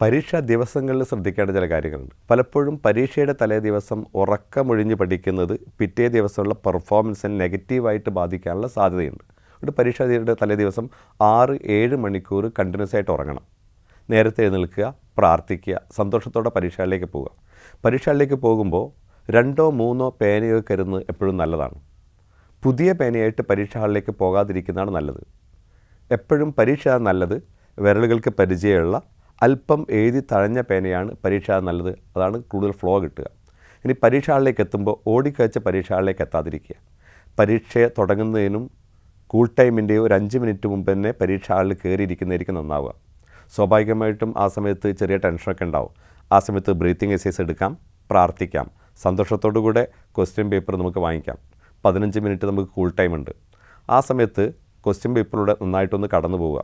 പരീക്ഷാ ദിവസങ്ങളിൽ ശ്രദ്ധിക്കേണ്ട ചില കാര്യങ്ങളുണ്ട്. പലപ്പോഴും പരീക്ഷയുടെ തലേ ദിവസം ഉറക്കമൊഴിഞ്ഞ് പഠിക്കുന്നത് പിറ്റേ ദിവസമുള്ള പെർഫോമൻസിനെ നെഗറ്റീവായിട്ട് ബാധിക്കാനുള്ള സാധ്യതയുണ്ട്. ഒരു പരീക്ഷയുടെ തലേ ദിവസം 6-7 മണിക്കൂർ കണ്ടിന്യൂസ് ആയിട്ട് ഉറങ്ങണം. നേരത്തെ എഴുന്നേൽക്കുക, പ്രാർത്ഥിക്കുക, സന്തോഷത്തോടെ പരീക്ഷകളിലേക്ക് പോവുക. പരീക്ഷകളിലേക്ക് പോകുമ്പോൾ 2-3 പേനയോ കരുതുന്നത് എപ്പോഴും നല്ലതാണ്. പുതിയ പേനയായിട്ട് പരീക്ഷാ ഹാളിലേക്ക് പോകാതിരിക്കുന്നതാണ് നല്ലത്. എപ്പോഴും പരീക്ഷ നല്ലത് വിരലുകൾക്ക് പരിചയമുള്ള അല്പം എഴുതി തഴഞ്ഞ പേനയാണ് പരീക്ഷ നല്ലത്. അതാണ് കൂടുതൽ ഫ്ലോ കിട്ടുക. ഇനി പരീക്ഷ ഹാളിലേക്ക് എത്തുമ്പോൾ ഓടിക്കഴിച്ച പരീക്ഷ ഹാളിലേക്ക് എത്താതിരിക്കുക. പരീക്ഷ തുടങ്ങുന്നതിനും കൂൾ ടൈമിൻ്റെയോ ഒരു 5 മിനിറ്റ് മുമ്പ് തന്നെ പരീക്ഷ ഹാളിൽ കയറിയിരിക്കുന്നതായിരിക്കും നന്നാവുക. സ്വാഭാവികമായിട്ടും ആ സമയത്ത് ചെറിയ ടെൻഷനൊക്കെ ഉണ്ടാവും. ആ സമയത്ത് ബ്രീത്തിങ് എക്സസൈസ് എടുക്കാം, പ്രാർത്ഥിക്കാം, സന്തോഷത്തോടു കൂടെ ക്വസ്റ്റ്യൻ പേപ്പർ നമുക്ക് വാങ്ങിക്കാം. 15 മിനിറ്റ് നമുക്ക് കൂൾ ടൈം ഉണ്ട്. ആ സമയത്ത് ക്വസ്റ്റ്യൻ പേപ്പറിലൂടെ നന്നായിട്ടൊന്ന് കടന്നു പോവുക.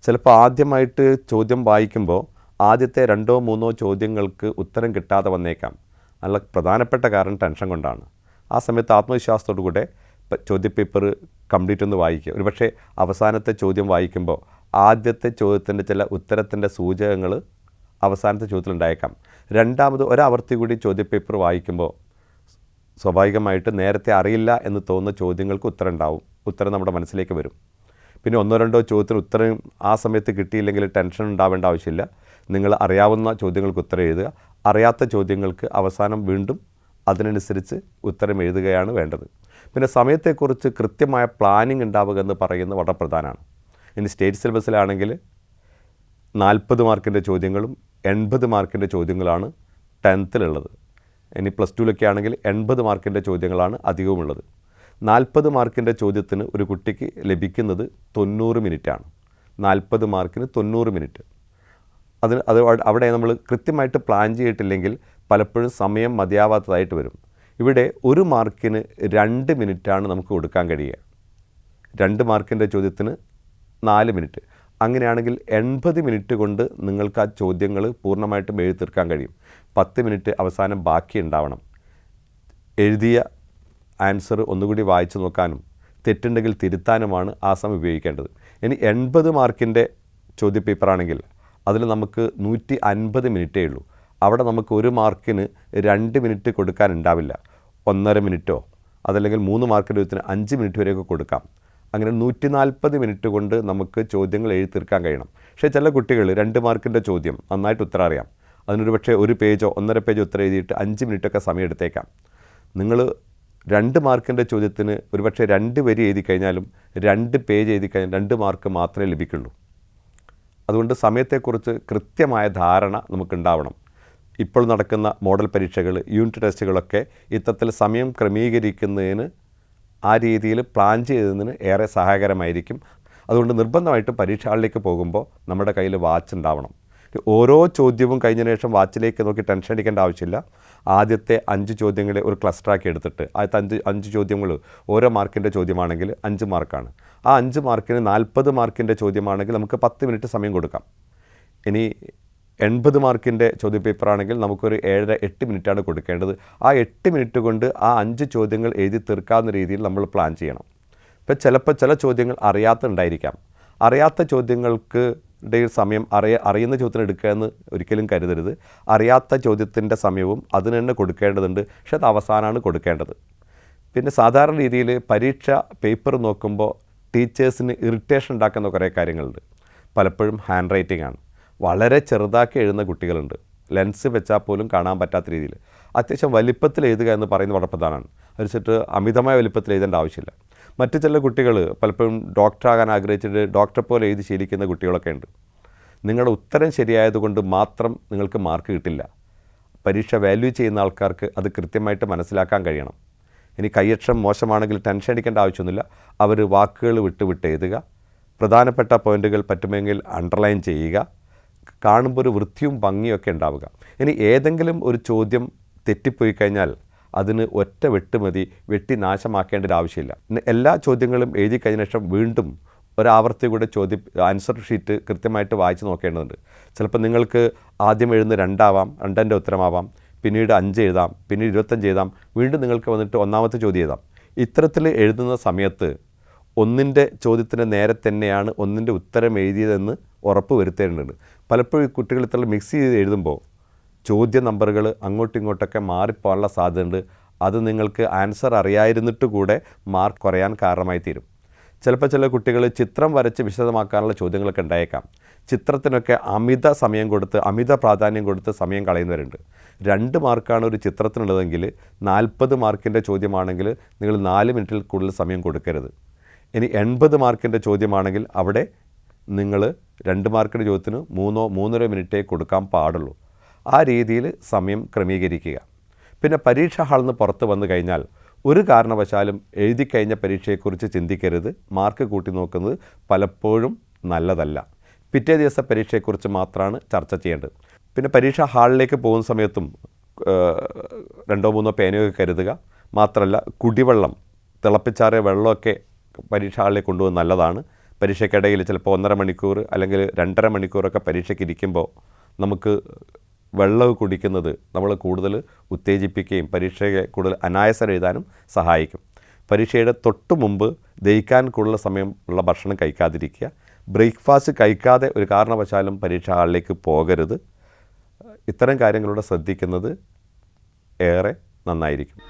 ചിലപ്പോൾ ആദ്യമായിട്ട് ചോദ്യം വായിക്കുമ്പോൾ ആദ്യത്തെ 2-3 ചോദ്യങ്ങൾക്ക് ഉത്തരം കിട്ടാതെ വന്നേക്കാം. നല്ല പ്രധാനപ്പെട്ട കാരണം ടെൻഷൻ കൊണ്ടാണ്. ആ സമയത്ത് ആത്മവിശ്വാസത്തോടു കൂടെ ചോദ്യപേപ്പർ കംപ്ലീറ്റ് ഒന്ന് വായിക്കുക. ഒരുപക്ഷെ അവസാനത്തെ ചോദ്യം വായിക്കുമ്പോൾ ആദ്യത്തെ ചോദ്യത്തിൻ്റെ ചില ഉത്തരത്തിൻ്റെ സൂചകങ്ങൾ അവസാനത്തെ ചോദ്യത്തിലുണ്ടായേക്കാം. രണ്ടാമത് ഒരാവർത്തി കൂടി ചോദ്യപേപ്പർ വായിക്കുമ്പോൾ സ്വാഭാവികമായിട്ട് നേരത്തെ അറിയില്ല എന്ന് തോന്നുന്ന ചോദ്യങ്ങൾക്ക് ഉത്തരം ഉണ്ടാവും. ഉത്തരം നമ്മുടെ മനസ്സിലേക്ക് വരും. പിന്നെ 1-2 ചോദ്യത്തിന് ഉത്തരം ആ സമയത്ത് കിട്ടിയില്ലെങ്കിൽ ടെൻഷൻ ഉണ്ടാവേണ്ട ആവശ്യമില്ല. നിങ്ങൾ അറിയാവുന്ന ചോദ്യങ്ങൾക്ക് ഉത്തരം എഴുതുക. അറിയാത്ത ചോദ്യങ്ങൾക്ക് അവസാനം വീണ്ടും അതിനനുസരിച്ച് ഉത്തരം എഴുതുകയാണ് വേണ്ടത്. പിന്നെ സമയത്തെക്കുറിച്ച് കൃത്യമായ പ്ലാനിങ് ഉണ്ടാവുക എന്ന് പറയുന്നത് വളരെ പ്രധാനമാണ്. ഇനി സ്റ്റേറ്റ് സിലബസിലാണെങ്കിൽ 40 മാർക്കിൻ്റെ ചോദ്യങ്ങളും 80 മാർക്കിൻ്റെ ചോദ്യങ്ങളാണ് 10th ഇനി +2 ആണെങ്കിൽ 80 മാർക്കിൻ്റെ ചോദ്യങ്ങളാണ് അധികവുമുള്ളത്. 40 മാർക്കിൻ്റെ ചോദ്യത്തിന് ഒരു കുട്ടിക്ക് ലഭിക്കുന്നത് 90 മിനിറ്റാണ്. 40 മാർക്കിന് 90 മിനിറ്റ്. അവിടെ നമ്മൾ കൃത്യമായിട്ട് പ്ലാൻ ചെയ്തിട്ടില്ലെങ്കിൽ പലപ്പോഴും സമയം മതിയാവാത്തതായിട്ട് വരും. ഇവിടെ 1 മാർക്കിന് 2 മിനിറ്റാണ് നമുക്ക് കൊടുക്കാൻ കഴിയുക. 2 മാർക്കിൻ്റെ ചോദ്യത്തിന് 4 മിനിറ്റ്. അങ്ങനെയാണെങ്കിൽ 80 മിനിറ്റ് കൊണ്ട് നിങ്ങൾക്ക് ആ ചോദ്യങ്ങൾ പൂർണ്ണമായിട്ടും എഴുതി തീർക്കാൻ കഴിയും. 10 മിനിറ്റ് അവസാനം ബാക്കി ഉണ്ടാവണം. എഴുതിയ ആൻസർ ഒന്നുകൂടി വായിച്ചു നോക്കാനും തെറ്റുണ്ടെങ്കിൽ തിരുത്താനുമാണ് ആ സമയം ഉപയോഗിക്കേണ്ടത്. ഇനി 80 മാർക്കിൻ്റെ ചോദ്യപേപ്പറാണെങ്കിൽ അതിൽ നമുക്ക് 150 മിനിറ്റേ ഉള്ളൂ. അവിടെ നമുക്ക് 1 മാർക്കിന് 2 മിനിറ്റ് കൊടുക്കാനുണ്ടാവില്ല. 1.5 മിനിറ്റോ അതല്ലെങ്കിൽ 3 മാർക്കിൻ്റെ ചോദ്യത്തിന് 5 മിനിറ്റ് വരെയൊക്കെ കൊടുക്കാം. അങ്ങനെ 140 മിനിറ്റ് കൊണ്ട് നമുക്ക് ചോദ്യങ്ങൾ എഴുതി തീർക്കാൻ കഴിയണം. പക്ഷേ ചില കുട്ടികൾ 2 മാർക്കിൻ്റെ ചോദ്യം നന്നായിട്ട് ഉത്തരം അറിയാം. അതിനൊരു പക്ഷേ 1 പേജോ 1.5 പേജോ ഉത്തരം എഴുതിയിട്ട് 5 മിനിറ്റൊക്കെ സമയം എടുത്തേക്കാം. നിങ്ങൾ 2 മാർക്കിൻ്റെ ചോദ്യത്തിന് ഒരുപക്ഷെ 2 വരി എഴുതി കഴിഞ്ഞാലും 2 പേജ് എഴുതി കഴിഞ്ഞാൽ 2 മാർക്ക് മാത്രമേ ലഭിക്കുള്ളൂ. അതുകൊണ്ട് സമയത്തെക്കുറിച്ച് കൃത്യമായ ധാരണ നമുക്കുണ്ടാവണം. ഇപ്പോൾ നടക്കുന്ന മോഡൽ പരീക്ഷകൾ, യൂണിറ്റ് ടെസ്റ്റുകളൊക്കെ ഇത്തരത്തിൽ സമയം ക്രമീകരിക്കുന്നതിന് ആ രീതിയിൽ പ്ലാൻ ചെയ്യുന്നതിന് ഏറെ സഹായകരമായിരിക്കും. അതുകൊണ്ട് നിർബന്ധമായിട്ടും പരീക്ഷകളിലേക്ക് പോകുമ്പോൾ നമ്മുടെ കയ്യിൽ വാച്ച് ഉണ്ടാവണം. ഓരോ ചോദ്യവും കഴിഞ്ഞതിന് ശേഷം വാച്ചിലേക്ക് നോക്കി ടെൻഷൻ അടിക്കേണ്ട ആവശ്യമില്ല. ആദ്യത്തെ 5 ചോദ്യങ്ങളെ ഒരു ക്ലസ്റ്ററാക്കി എടുത്തിട്ട് ആദ്യത്തെ 5 ചോദ്യങ്ങൾ ഓരോ മാർക്കിൻ്റെ ചോദ്യമാണെങ്കിൽ 5 മാർക്കാണ്. ആ 5 മാർക്കിന് 40 മാർക്കിൻ്റെ ചോദ്യമാണെങ്കിൽ നമുക്ക് 10 മിനിറ്റ് സമയം കൊടുക്കാം. ഇനി 80 മാർക്കിൻ്റെ ചോദ്യപേപ്പറാണെങ്കിൽ നമുക്കൊരു 7-8 മിനിറ്റാണ് കൊടുക്കേണ്ടത്. ആ 8 മിനിറ്റ് കൊണ്ട് ആ 5 ചോദ്യങ്ങൾ എഴുതി തീർക്കാവുന്ന രീതിയിൽ നമ്മൾ പ്ലാൻ ചെയ്യണം. ഇപ്പോൾ ചിലപ്പോൾ ചില ചോദ്യങ്ങൾ അറിയാത്തുണ്ടായിരിക്കാം. അറിയാത്ത ചോദ്യങ്ങൾക്ക് സമയം അറിയുന്ന ചോദ്യത്തിന് എടുക്കുക എന്ന് ഒരിക്കലും കരുതരുത്. അറിയാത്ത ചോദ്യത്തിൻ്റെ സമയവും അതിന് തന്നെ കൊടുക്കേണ്ടതുണ്ട്. പക്ഷെ അത് അവസാനമാണ് കൊടുക്കേണ്ടത്. പിന്നെ സാധാരണ രീതിയിൽ പരീക്ഷ പേപ്പർ നോക്കുമ്പോൾ ടീച്ചേഴ്സിന് ഇറിറ്റേഷൻ ഉണ്ടാക്കുന്ന കുറേ കാര്യങ്ങളുണ്ട്. പലപ്പോഴും ഹാൻഡ് റൈറ്റിംഗ് ആണ്. വളരെ ചെറുതാക്കി എഴുതുന്ന കുട്ടികളുണ്ട്. ലെൻസ് വെച്ചാൽ പോലും കാണാൻ പറ്റാത്ത രീതിയിൽ അത്യാവശ്യം വലിപ്പത്തിൽ എഴുതുക എന്ന് പറയുന്നത് വളരെ പ്രധാനമാണ്. അതിച്ചിട്ട് അമിതമായ വലിപ്പത്തിൽ എഴുതേണ്ട ആവശ്യമില്ല. മറ്റു ചില കുട്ടികൾ പലപ്പോഴും ഡോക്ടറാകാൻ ആഗ്രഹിച്ചിട്ട് ഡോക്ടറെ പോലെ എഴുതി ശീലിക്കുന്ന കുട്ടികളൊക്കെ ഉണ്ട്. നിങ്ങളുടെ ഉത്തരം ശരിയായതുകൊണ്ട് മാത്രം നിങ്ങൾക്ക് മാർക്ക് കിട്ടില്ല. പരീക്ഷ വാല്യൂ ചെയ്യുന്ന ആൾക്കാർക്ക് അത് കൃത്യമായിട്ട് മനസ്സിലാക്കാൻ കഴിയണം. ഇനി കൈയക്ഷരം മോശമാണെങ്കിൽ ടെൻഷൻ അടിക്കേണ്ട ആവശ്യമൊന്നുമില്ല. അവർ വാക്കുകൾ വിട്ട് എഴുതുക. പ്രധാനപ്പെട്ട പോയിൻറ്റുകൾ പറ്റുമെങ്കിൽ അണ്ടർലൈൻ ചെയ്യുക. കാണുമ്പോൾ ഒരു വൃത്തിയും ഭംഗിയൊക്കെ ഉണ്ടാവുക. ഇനി ഏതെങ്കിലും ഒരു ചോദ്യം തെറ്റിപ്പോയി കഴിഞ്ഞാൽ അതിന് ഒറ്റ വെട്ട് മതി, വെട്ടി നാശമാക്കേണ്ട ഒരു ആവശ്യമില്ല. എല്ലാ ചോദ്യങ്ങളും എഴുതി കഴിഞ്ഞ ശേഷം വീണ്ടും ഒരാവർത്തി കൂടെ ആൻസർ ഷീറ്റ് കൃത്യമായിട്ട് വായിച്ച് നോക്കേണ്ടതുണ്ട്. ചിലപ്പോൾ നിങ്ങൾക്ക് ആദ്യം എഴുതുന്ന 2 ആവാം, 2ൻ്റെ ഉത്തരമാവാം, പിന്നീട് 5 എഴുതാം, പിന്നീട് 25 എഴുതാം, വീണ്ടും നിങ്ങൾക്ക് വന്നിട്ട് 1ാമത്തെ ചോദ്യം എഴുതാം. ഇത്തരത്തിൽ എഴുതുന്ന സമയത്ത് 1ൻ്റെ ചോദ്യത്തിന് നേരെ തന്നെയാണ് 1ൻ്റെ ഉത്തരം എഴുതിയതെന്ന് ഉറപ്പ് വരുത്തേണ്ടതുണ്ട്. പലപ്പോഴും ഈ കുട്ടികൾ ഇത്ര മിക്സ് ചെയ്ത് എഴുതുമ്പോൾ ചോദ്യ നമ്പറുകൾ അങ്ങോട്ടും ഇങ്ങോട്ടൊക്കെ മാറിപ്പോകാനുള്ള സാധ്യതയുണ്ട്. അത് നിങ്ങൾക്ക് ആൻസർ അറിയായിരുന്നിട്ട് കൂടെ മാർക്ക് കുറയാൻ കാരണമായി തീരും. ചിലപ്പോൾ ചില കുട്ടികൾ ചിത്രം വരച്ച് വിശദമാക്കാനുള്ള ചോദ്യങ്ങളൊക്കെ ഉണ്ടായേക്കാം. ചിത്രത്തിനൊക്കെ അമിത സമയം കൊടുത്ത് അമിത പ്രാധാന്യം കൊടുത്ത് സമയം കളയുന്നവരുണ്ട്. 2 മാർക്കാണ് ഒരു ചിത്രത്തിനുള്ളതെങ്കിൽ 40 മാർക്കിൻ്റെ ചോദ്യമാണെങ്കിൽ നിങ്ങൾ 4 മിനിറ്റിൽ കൂടുതൽ സമയം കൊടുക്കരുത്. ഇനി 80 മാർക്കിൻ്റെ ചോദ്യമാണെങ്കിൽ അവിടെ നിങ്ങൾ 2 മാർക്കിൻ്റെ ചോദ്യത്തിന് 3-3.5 മിനിറ്റേ കൊടുക്കാൻ പാടുള്ളൂ. ആ രീതിയിൽ സമയം ക്രമീകരിക്കുക. പിന്നെ പരീക്ഷാ ഹാളിൽ നിന്ന് പുറത്ത് വന്നു കഴിഞ്ഞാൽ ഒരു കാരണവശാലും എഴുതിക്കഴിഞ്ഞ പരീക്ഷയെക്കുറിച്ച് ചിന്തിക്കരുത്. മാർക്ക് കൂട്ടി നോക്കുന്നത് പലപ്പോഴും നല്ലതല്ല. പിറ്റേ ദിവസം പരീക്ഷയെക്കുറിച്ച് മാത്രമാണ് ചർച്ച ചെയ്യേണ്ടത്. പിന്നെ പരീക്ഷാ ഹാളിലേക്ക് പോകുന്ന സമയത്തും 2-3 പേനയൊക്കെ കരുതുക. മാത്രമല്ല കുടിവെള്ളം, തിളപ്പിച്ചാറിയ വെള്ളമൊക്കെ പരീക്ഷാ ഹാളിലേക്ക് കൊണ്ടുപോകുന്നത് നല്ലതാണ്. പരീക്ഷയ്ക്കിടയിൽ ചിലപ്പോൾ 1.5 മണിക്കൂർ അല്ലെങ്കിൽ 2.5 മണിക്കൂറൊക്കെ പരീക്ഷയ്ക്ക് ഇരിക്കുമ്പോൾ നമുക്ക് വെള്ളം കുടിക്കുന്നത് നമ്മൾ കൂടുതൽ ഉത്തേജിപ്പിക്കുകയും പരീക്ഷയെ കൂടുതൽ അനായാസം എഴുതാനും സഹായിക്കും. പരീക്ഷയുടെ തൊട്ട് മുമ്പ് ദഹിക്കാൻ കൂടുതൽ സമയം ഉള്ള ഭക്ഷണം കഴിക്കാതിരിക്കുക. ബ്രേക്ക്ഫാസ്റ്റ് കഴിക്കാതെ ഒരു കാരണവശാലും പരീക്ഷാ ഹാളിലേക്ക് പോകരുത്. ഇത്തരം കാര്യങ്ങളൂടെ ശ്രദ്ധിക്കുന്നത് ഏറെ നന്നായിരിക്കും.